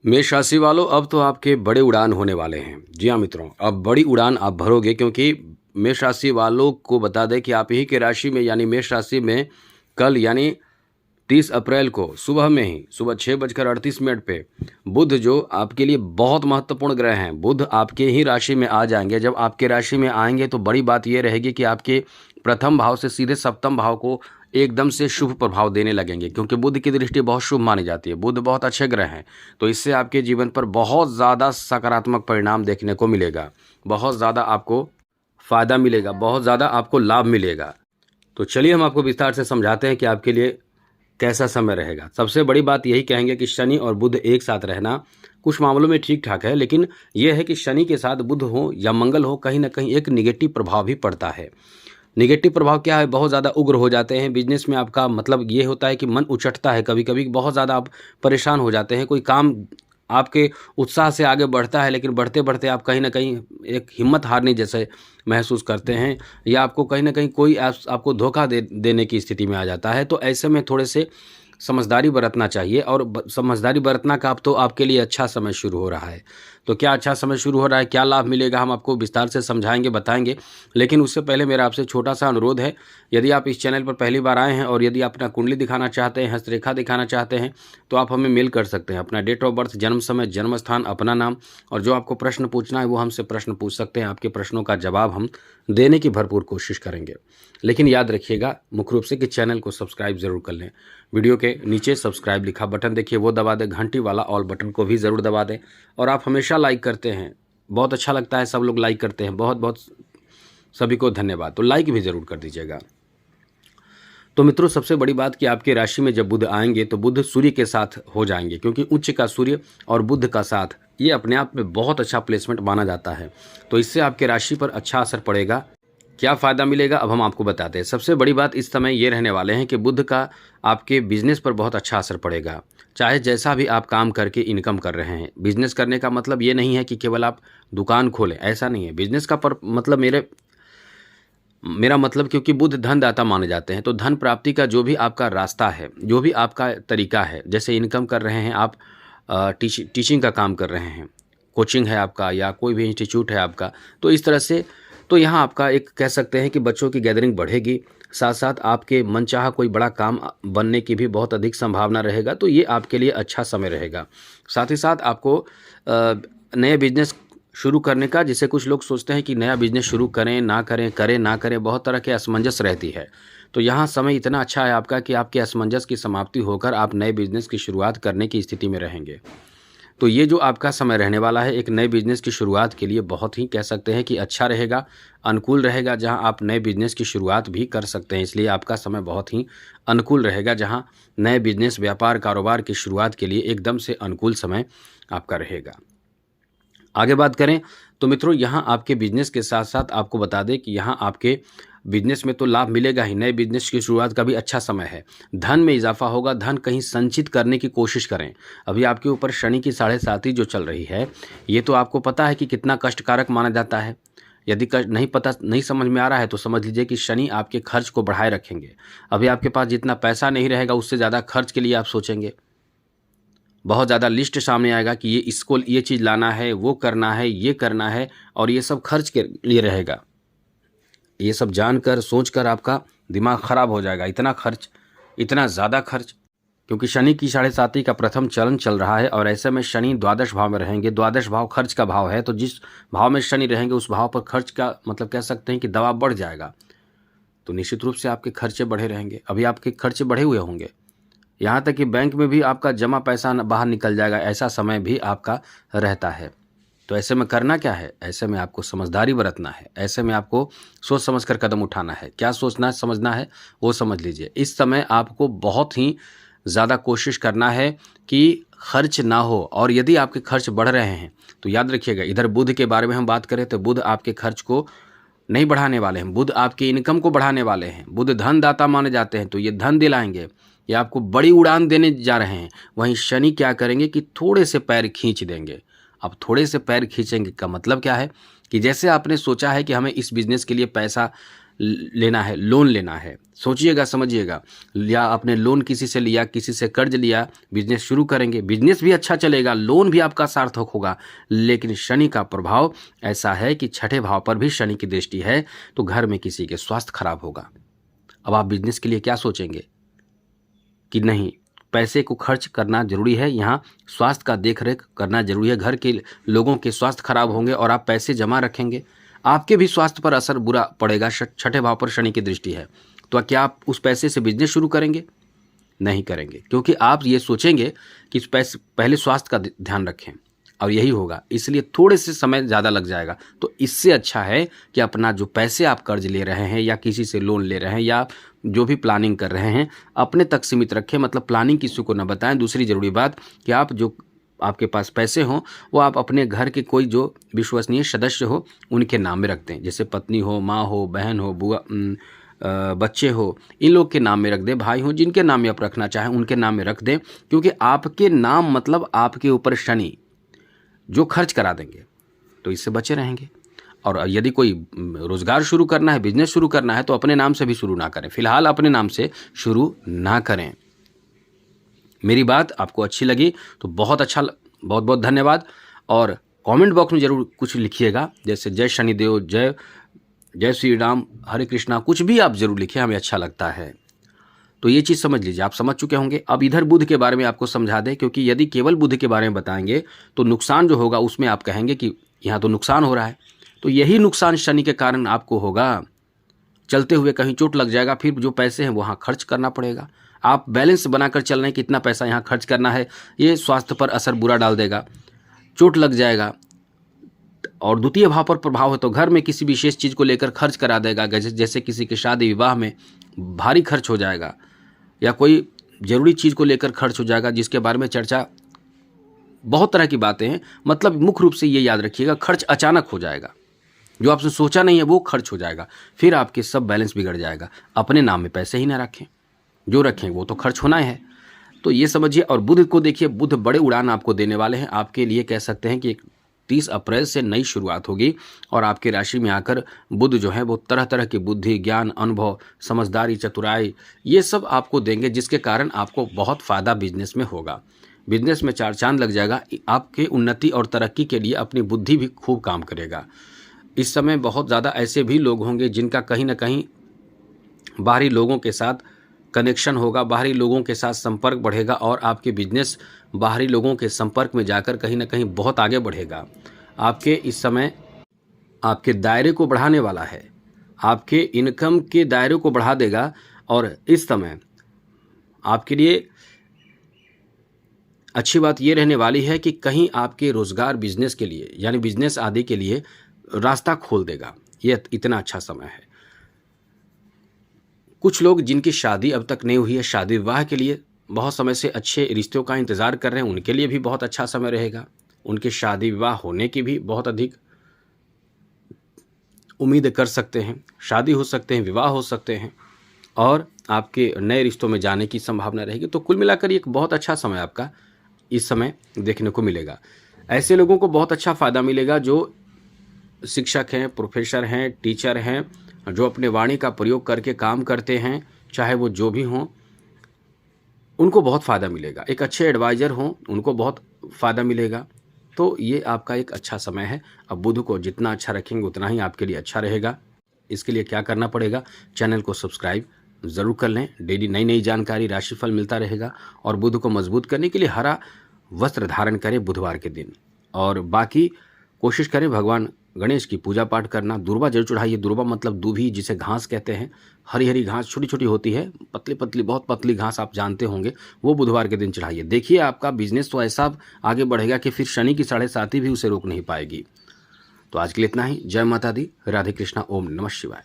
मेष राशि वालों, अब तो आपके बड़े उड़ान होने वाले हैं। जी हाँ मित्रों, अब बड़ी उड़ान आप भरोगे, क्योंकि मेष राशि वालों को बता दें कि आप ही के राशि में यानी मेष राशि में कल यानी 30 अप्रैल को सुबह में ही सुबह 6:38 पे बुध, जो आपके लिए बहुत महत्वपूर्ण ग्रह हैं, बुध आपके ही राशि में आ जाएंगे। जब आपके राशि में आएंगे तो बड़ी बात यह रहेगी कि आपके प्रथम भाव से सीधे सप्तम भाव को एकदम से शुभ प्रभाव देने लगेंगे, क्योंकि बुध की दृष्टि बहुत शुभ मानी जाती है। बुध बहुत अच्छे ग्रह हैं, तो इससे आपके जीवन पर बहुत ज़्यादा सकारात्मक परिणाम देखने को मिलेगा, बहुत ज़्यादा आपको फायदा मिलेगा, बहुत ज़्यादा आपको लाभ मिलेगा। तो चलिए हम आपको विस्तार से समझाते हैं कि आपके लिए कैसा समय रहेगा। सबसे बड़ी बात यही कहेंगे कि शनि और बुध एक साथ रहना कुछ मामलों में ठीक ठाक है, लेकिन यह है कि शनि के साथ बुध हो या मंगल हो, कहीं ना कहीं एक निगेटिव प्रभाव भी पड़ता है। निगेटिव प्रभाव क्या है? बहुत ज़्यादा उग्र हो जाते हैं बिजनेस में। आपका मतलब ये होता है कि मन उचटता है, कभी कभी बहुत ज़्यादा आप परेशान हो जाते हैं। कोई काम आपके उत्साह से आगे बढ़ता है, लेकिन बढ़ते बढ़ते आप कहीं ना कहीं एक हिम्मत हारने जैसे महसूस करते हैं, या आपको कहीं ना कहीं कोई आपको धोखा देने की स्थिति में आ जाता है। तो ऐसे में थोड़े से समझदारी बरतना चाहिए, और समझदारी बरतना का अब तो आपके लिए अच्छा समय शुरू हो रहा है। तो क्या अच्छा समय शुरू हो रहा है, क्या लाभ मिलेगा, हम आपको विस्तार से समझाएंगे, बताएंगे। लेकिन उससे पहले मेरा आपसे छोटा सा अनुरोध है, यदि आप इस चैनल पर पहली बार आए हैं और यदि आप अपना कुंडली दिखाना चाहते हैं, हस्तरेखा दिखाना चाहते हैं, तो आप हमें मेल कर सकते हैं। अपना डेट ऑफ बर्थ, जन्म समय, जन्म स्थान, अपना नाम, और जो आपको प्रश्न पूछना है वो हमसे प्रश्न पूछ सकते हैं। आपके प्रश्नों का जवाब हम देने की भरपूर कोशिश करेंगे। लेकिन याद रखिएगा मुख्य रूप से कि चैनल को सब्सक्राइब जरूर कर लें। वीडियो के नीचे सब्सक्राइब लिखा बटन देखिए, वो दबा दें। घंटी वाला ऑल बटन को भी ज़रूर दबा दें। और आप हमेशा लाइक करते हैं, बहुत अच्छा लगता है, सब लोग लाइक करते हैं, बहुत बहुत सभी को धन्यवाद। तो लाइक भी ज़रूर कर दीजिएगा। तो मित्रों, सबसे बड़ी बात कि आपके राशि में जब बुध आएंगे तो बुध सूर्य के साथ हो जाएंगे, क्योंकि उच्च का सूर्य और बुध का साथ ये अपने आप में बहुत अच्छा प्लेसमेंट माना जाता है। तो इससे आपके राशि पर अच्छा असर पड़ेगा। क्या फ़ायदा मिलेगा अब हम आपको बताते हैं। सबसे बड़ी बात इस समय ये रहने वाले हैं कि बुध का आपके बिजनेस पर बहुत अच्छा असर पड़ेगा। चाहे जैसा भी आप काम करके इनकम कर रहे हैं, बिजनेस करने का मतलब ये नहीं है कि केवल आप दुकान खोलें, ऐसा नहीं है। बिजनेस का मतलब मेरा मतलब, क्योंकि बुध धनदाता माने जाते हैं, तो धन प्राप्ति का जो भी आपका रास्ता है, जो भी आपका तरीका है, जैसे इनकम कर रहे हैं आप, टीचिंग का काम कर रहे हैं, कोचिंग है आपका, या कोई भी इंस्टीट्यूट है आपका, तो इस तरह से तो यहाँ आपका एक कह सकते हैं कि बच्चों की गैदरिंग बढ़ेगी। साथ साथ आपके मनचाहा कोई बड़ा काम बनने की भी बहुत अधिक संभावना रहेगा। तो ये आपके लिए अच्छा समय रहेगा। साथ ही साथ आपको नए बिजनेस शुरू करने का, जिसे कुछ लोग सोचते हैं कि नया बिजनेस शुरू करें ना करें, करें ना करें, बहुत तरह के असमंजस रहती है। तो यहाँ समय इतना अच्छा है आपका कि आपके असमंजस की समाप्ति होकर आप नए बिजनेस की शुरुआत करने की स्थिति में रहेंगे। तो ये जो आपका समय रहने वाला है एक नए बिजनेस की शुरुआत के लिए बहुत ही कह सकते हैं कि अच्छा रहेगा, अनुकूल रहेगा, जहां आप नए बिजनेस की शुरुआत भी कर सकते हैं। इसलिए आपका समय बहुत ही अनुकूल रहेगा, जहां नए बिजनेस, व्यापार, कारोबार की शुरुआत के लिए एकदम से अनुकूल समय आपका रहेगा। आगे बात करें तो मित्रों, यहाँ आपके बिजनेस के साथ साथ आपको बता दें कि यहाँ आपके बिजनेस में तो लाभ मिलेगा ही, नए बिजनेस की शुरुआत का भी अच्छा समय है। धन में इजाफा होगा, धन कहीं संचित करने की कोशिश करें। अभी आपके ऊपर शनि की 7.5 जो चल रही है, ये तो आपको पता है कि कितना कष्टकारक माना जाता है। यदि नहीं समझ में आ रहा है तो समझ लीजिए कि शनि आपके खर्च को बढ़ाए रखेंगे। अभी आपके पास जितना पैसा नहीं रहेगा, उससे ज़्यादा खर्च के लिए आप सोचेंगे। बहुत ज़्यादा लिस्ट सामने आएगा कि ये चीज़ लाना है, वो करना है, ये करना है, और ये सब खर्च के लिए रहेगा। ये सब जानकर सोचकर आपका दिमाग खराब हो जाएगा। इतना खर्च, इतना ज़्यादा खर्च, क्योंकि शनि की 7.5 का प्रथम चलन चल रहा है, और ऐसे में शनि द्वादश भाव में रहेंगे। द्वादश भाव खर्च का भाव है, तो जिस भाव में शनि रहेंगे उस भाव पर खर्च का मतलब कह सकते हैं कि दबाव बढ़ जाएगा। तो निश्चित रूप से आपके खर्चे बढ़े रहेंगे। अभी आपके खर्चे बढ़े हुए होंगे, यहाँ तक कि बैंक में भी आपका जमा पैसा बाहर निकल जाएगा। ऐसा समय भी आपका रहता है। तो ऐसे में करना क्या है? ऐसे में आपको समझदारी बरतना है। ऐसे में आपको सोच समझकर कदम उठाना है। क्या सोचना है, समझना है, वो समझ लीजिए। इस समय आपको बहुत ही ज़्यादा कोशिश करना है कि खर्च ना हो, और यदि आपके खर्च बढ़ रहे हैं तो याद रखिएगा, इधर बुध के बारे में हम बात करें तो बुध आपके खर्च को नहीं बढ़ाने वाले हैं, बुध आपकी इनकम को बढ़ाने वाले हैं। बुध धन दाता माने जाते हैं, तो ये धन दिलाएंगे, ये आपको बड़ी उड़ान देने जा रहे हैं। वहीं शनि क्या करेंगे कि थोड़े से पैर खींच देंगे। अब थोड़े से पैर खींचेंगे का मतलब क्या है कि जैसे आपने सोचा है कि हमें इस बिज़नेस के लिए पैसा लेना है, लोन लेना है, सोचिएगा, समझिएगा। या आपने लोन किसी से लिया, किसी से कर्ज लिया, बिजनेस शुरू करेंगे, बिजनेस भी अच्छा चलेगा, लोन भी आपका सार्थक होगा। लेकिन शनि का प्रभाव ऐसा है कि छठे भाव पर भी शनि की दृष्टि है, तो घर में किसी के स्वास्थ्य खराब होगा। अब आप बिजनेस के लिए क्या सोचेंगे कि नहीं, पैसे को खर्च करना जरूरी है, यहाँ स्वास्थ्य का देखरेख करना जरूरी है। घर के लोगों के स्वास्थ्य खराब होंगे और आप पैसे जमा रखेंगे, आपके भी स्वास्थ्य पर असर बुरा पड़ेगा। छठे भाव पर शनि की दृष्टि है, तो क्या आप उस पैसे से बिजनेस शुरू करेंगे? नहीं करेंगे, क्योंकि आप ये सोचेंगे कि इस पैसे पहले स्वास्थ्य का ध्यान रखें, और यही होगा। इसलिए थोड़े से समय ज़्यादा लग जाएगा। तो इससे अच्छा है कि अपना जो पैसे आप कर्ज ले रहे हैं या किसी से लोन ले रहे हैं या जो भी प्लानिंग कर रहे हैं, अपने तक सीमित रखें। मतलब प्लानिंग किसी को न बताएं। दूसरी ज़रूरी बात कि आप जो आपके पास पैसे हों वो आप अपने घर के कोई जो विश्वसनीय सदस्य हो उनके नाम में रख दें। जैसे पत्नी हो, माँ हो, बहन हो, बुआ, बच्चे हो, इन लोग के नाम में रख दें। भाई हो, जिनके नाम में आप रखना चाहें उनके नाम में रख दें, क्योंकि आपके नाम मतलब आपके ऊपर शनि जो खर्च करा देंगे, तो इससे बचे रहेंगे। और यदि कोई रोजगार शुरू करना है, बिजनेस शुरू करना है, तो अपने नाम से भी शुरू ना करें। फिलहाल अपने नाम से शुरू ना करें। मेरी बात आपको अच्छी लगी तो बहुत अच्छा, बहुत बहुत धन्यवाद। और कमेंट बॉक्स में जरूर कुछ लिखिएगा, जैसे जय शनिदेव, जय श्री राम, हरे कृष्णा, कुछ भी आप जरूर लिखिए, हमें अच्छा लगता है। तो ये चीज़ समझ लीजिए, आप समझ चुके होंगे। अब इधर बुध के बारे में आपको समझा दें, क्योंकि यदि केवल बुध के बारे में बताएंगे तो नुकसान जो होगा उसमें आप कहेंगे कि यहाँ तो नुकसान हो रहा है। तो यही नुकसान शनि के कारण आपको होगा। चलते हुए कहीं चोट लग जाएगा, फिर जो पैसे हैं वहाँ खर्च करना पड़ेगा। आप बैलेंस बनाकर चल रहे हैं, कितना पैसा यहाँ खर्च करना है, ये स्वास्थ्य पर असर बुरा डाल देगा, चोट लग जाएगा। और द्वितीय भाव पर प्रभाव है तो घर में किसी विशेष चीज़ को लेकर खर्च करा देगा। जैसे किसी की शादी विवाह में भारी खर्च हो जाएगा, या कोई ज़रूरी चीज़ को लेकर खर्च हो जाएगा जिसके बारे में चर्चा, बहुत तरह की बातें हैं। मतलब मुख्य रूप से ये याद रखिएगा, खर्च अचानक हो जाएगा, जो आपने सोचा नहीं है वो खर्च हो जाएगा, फिर आपके सब बैलेंस बिगड़ जाएगा। अपने नाम में पैसे ही ना रखें, जो रखें वो तो खर्च होना है। तो ये समझिए। और बुध को देखिए, बुध बड़े उड़ान आपको देने वाले हैं। आपके लिए कह सकते हैं कि 30 अप्रैल से नई शुरुआत होगी, और आपके राशि में आकर बुध जो है वो तरह तरह की बुद्धि, ज्ञान, अनुभव, समझदारी, चतुराई, ये सब आपको देंगे, जिसके कारण आपको बहुत फ़ायदा बिजनेस में होगा। बिजनेस में चार चांद लग जाएगा। आपके उन्नति और तरक्की के लिए अपनी बुद्धि भी खूब काम करेगा। इस समय बहुत ज़्यादा ऐसे भी लोग होंगे जिनका कहीं ना कहीं बाहरी लोगों के साथ कनेक्शन होगा, बाहरी लोगों के साथ संपर्क बढ़ेगा, और आपके बिजनेस बाहरी लोगों के संपर्क में जाकर कहीं ना कहीं बहुत आगे बढ़ेगा। आपके इस समय आपके दायरे को बढ़ाने वाला है, आपके इनकम के दायरे को बढ़ा देगा। और इस समय आपके लिए अच्छी बात ये रहने वाली है कि कहीं आपके रोजगार, बिजनेस के लिए यानी बिजनेस आदि के लिए रास्ता खोल देगा। ये इतना अच्छा समय है। कुछ लोग जिनकी शादी अब तक नहीं हुई है, शादी विवाह के लिए बहुत समय से अच्छे रिश्तों का इंतज़ार कर रहे हैं, उनके लिए भी बहुत अच्छा समय रहेगा। उनके शादी विवाह होने की भी बहुत अधिक उम्मीद कर सकते हैं। शादी हो सकते हैं, विवाह हो सकते हैं, और आपके नए रिश्तों में जाने की संभावना रहेगी। तो कुल मिलाकर एक बहुत अच्छा समय आपका इस समय देखने को मिलेगा। ऐसे लोगों को बहुत अच्छा फ़ायदा मिलेगा जो शिक्षक हैं, प्रोफेसर हैं, टीचर हैं, जो अपने वाणी का प्रयोग करके काम करते हैं, चाहे वो जो भी हों, उनको बहुत फ़ायदा मिलेगा। एक अच्छे एडवाइज़र हों, उनको बहुत फ़ायदा मिलेगा। तो ये आपका एक अच्छा समय है। अब बुध को जितना अच्छा रखेंगे उतना ही आपके लिए अच्छा रहेगा। इसके लिए क्या करना पड़ेगा, चैनल को सब्सक्राइब ज़रूर कर लें। डेली नई नई जानकारी, राशिफल मिलता रहेगा। और बुध को मजबूत करने के लिए हरा वस्त्र धारण करें बुधवार के दिन। और बाकी कोशिश करें भगवान गणेश की पूजा पाठ करना। दुर्वा जरूर चढ़ाइए। दुर्वा मतलब दूभी, जिसे घास कहते हैं। हरी हरी घास छोटी छोटी होती है, पतली पतली, बहुत पतली घास आप जानते होंगे, वो बुधवार के दिन चढ़ाइए। देखिए आपका बिजनेस तो ऐसा आगे बढ़ेगा कि फिर शनि की 7.5 भी उसे रोक नहीं पाएगी। तो आज के लिए इतना ही। जय माता दी, राधे कृष्णा, ओम नमः शिवाय।